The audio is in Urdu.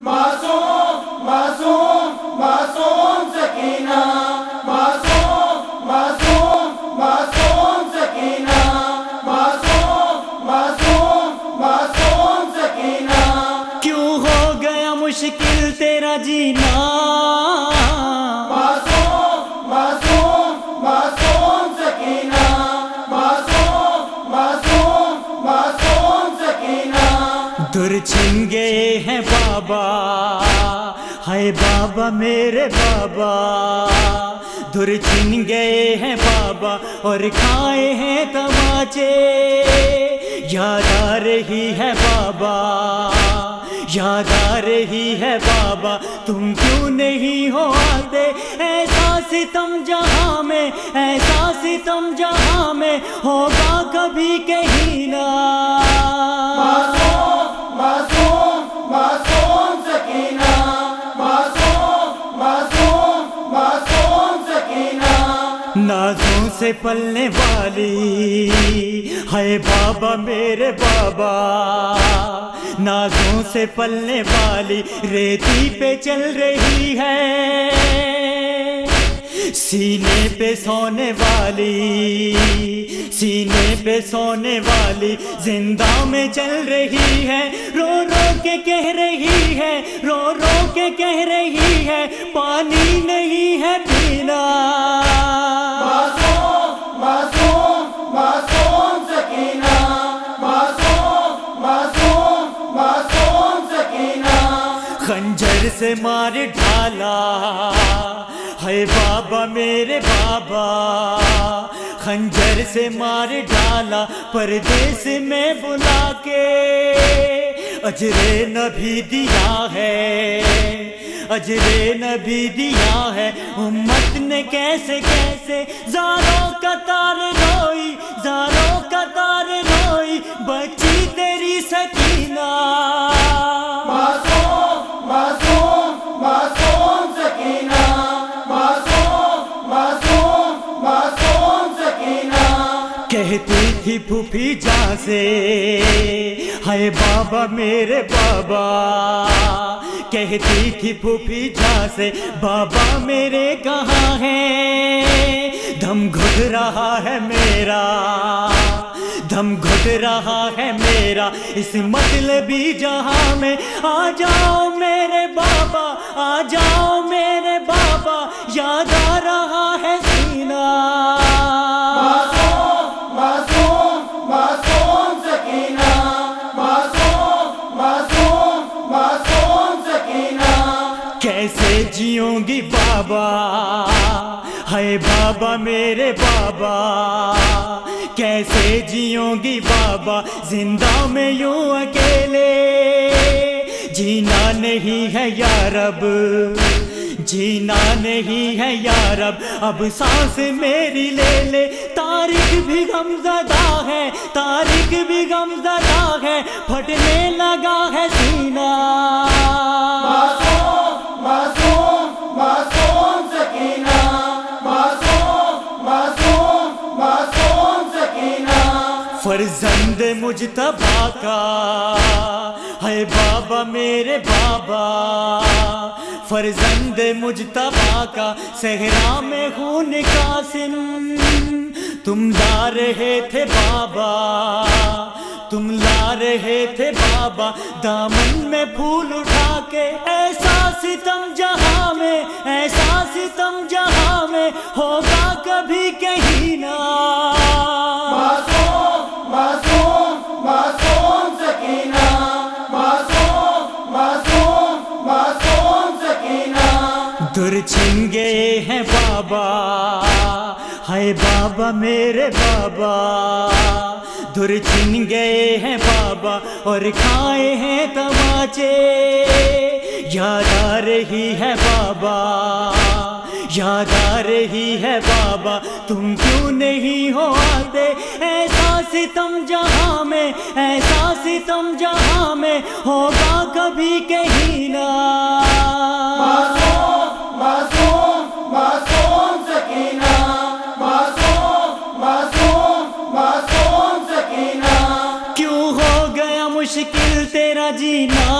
معصوم معصوم معصوم سکینہ معصوم معصوم معصوم سکینہ معصوم معصوم معصوم سکینہ کیوں ہو گیا مشکل تیرا جینا معصوم معصوم معصوم سکینہ معصوم معصوم معصوم سکینہ در چھن گئے ہیں بابا، ہائے بابا میرے بابا، در چھن گئے ہیں بابا اور کھائے ہیں تماچے، یاد آ رہی ہے بابا، یاد آ رہی ہے بابا، تم کیوں نہیں ہو آتے؟ ایسا ستم جہاں میں، ایسا ستم جہاں میں ہوگا کبھی کہیں نہ۔ معصوم معصوم معصوم سکینہ معصوم معصوم معصوم سکینہ نازوں سے پلنے والی ہے بابا میرے بابا، نازوں سے پلنے والی ریتی پہ چل رہی ہے، سینے پہ سونے والی، سینے پہ سونے والی زندہ میں چل رہی ہے، رو رو کے کہہ رہی ہے، رو رو کے کہہ رہی ہے، پانی نہیں ہے پینا۔ معصوم معصوم معصوم سکینہ معصوم معصوم معصوم سکینہ خنجر سے مار ڈالا ہے بابا میرے بابا، خنجر سے مار ڈالا پردیس میں بلا کے، اجر نبی دیا ہے، اجر نبی دیا ہے، امت نے کیسے کیسے زاروں قطار روئی، زاروں قطار روئی، بچی تیری سکینہ۔ معصوم معصوم معصوم سکینہ معصوم معصوم معصوم سکینہ کہتی تھی پھوپھی جان سے ہے بابا میرے بابا، کہتی تھی پھوپھی جان سے بابا میرے کہاں ہیں، دم گھٹ رہا ہے میرا، دم گھٹ رہا ہے میرا اس مطلبی جہاں میں، آ جاؤ میرے بابا، آ جاؤ میرے بابا، یاد آ رہا ہے سینہ۔ معصوم معصوم معصوم سکینہ معصوم معصوم معصوم سکینہ کیسے جیوں گی بابا، ہے بابا میرے بابا، کیسے جیوں گی بابا زندہ میں یوں اکیلے، جینا نہیں ہے یا رب، جینا نہیں ہے یا رب، اب سانس میری لے لے، طارق بھی غمزدہ ہے، طارق بھی غمزدہ ہے، پھٹنے لگا ہے سینہ۔ معصوم معصوم معصوم سکینہ معصوم معصوم معصوم سکینہ فرزند مجتبیٰ کا ہے بابا میرے بابا، فرزند مجتبیٰ کا صحرا میں خون قاسم، تم لا رہے تھے بابا، تم لا رہے تھے بابا دامن میں پھول اٹھا کے، ایسا ستم جہاں میں، ایسا ستم جہاں میں ہوگا کبھی کہیں نہ۔ معصوم معصوم معصوم سکینہ معصوم معصوم معصوم سکینہ در چھن گئے ہیں بابا، ہائے بابا میرے بابا، در چھن گئے ہیں بابا اور کھائے ہیں تماچے، یاد آ رہی ہے بابا، یاد آ رہی ہے بابا، تم کیوں نہیں ہو آتے؟ ایسا ستم جہاں میں، ایسا ستم جہاں میں ہوگا کبھی کہیں نہ۔ معصوم معصوم معصوم سکینہ معصوم معصوم معصوم سکینہ کیوں ہو گیا مشکل تیرا جینا؟